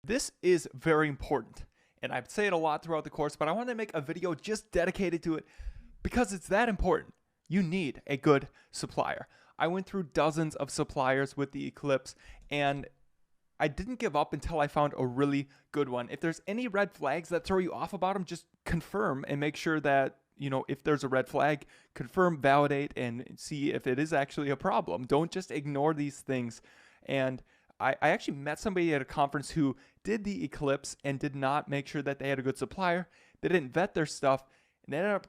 This is very important, and I say it a lot throughout the course, but I want to make a video just dedicated to it because it's that important. You need a good supplier. I went through dozens of suppliers with the Eclipse, and I didn't give up until I found a really good one. If there's any red flags that throw you off about them, just confirm and make sure that, if there's a red flag, confirm, validate, and see if it is actually a problem. Don't just ignore these things. And I actually met somebody at a conference who did the Eclipse and did not make sure that they had a good supplier. They didn't vet their stuff, and it ended up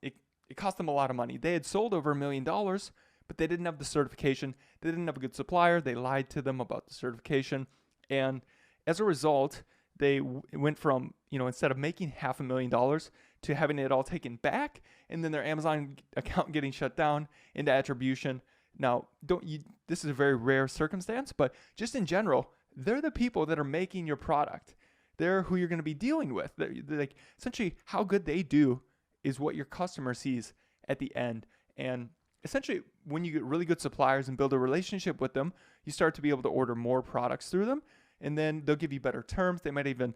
it cost them a lot of money. They had sold over $1 million, but they didn't have the certification. They didn't have a good supplier. They lied to them about the certification, and as a result, they went from, instead of making $500,000 to having it all taken back, and then their Amazon account getting shut down into attribution. Now, this is a very rare circumstance, but just in general, they're the people that are making your product. They're who you're going to be dealing with. They're like, essentially, how good they do is what your customer sees at the end. And essentially, when you get really good suppliers and build a relationship with them, you start to be able to order more products through them, and then they'll give you better terms. They might even,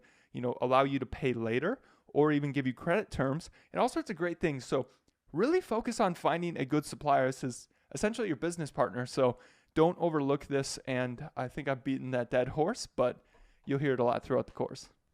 allow you to pay later or even give you credit terms and all sorts of great things. So really focus on finding a good supplier. This is essentially your business partner. So don't overlook this. And I think I've beaten that dead horse, but you'll hear it a lot throughout the course.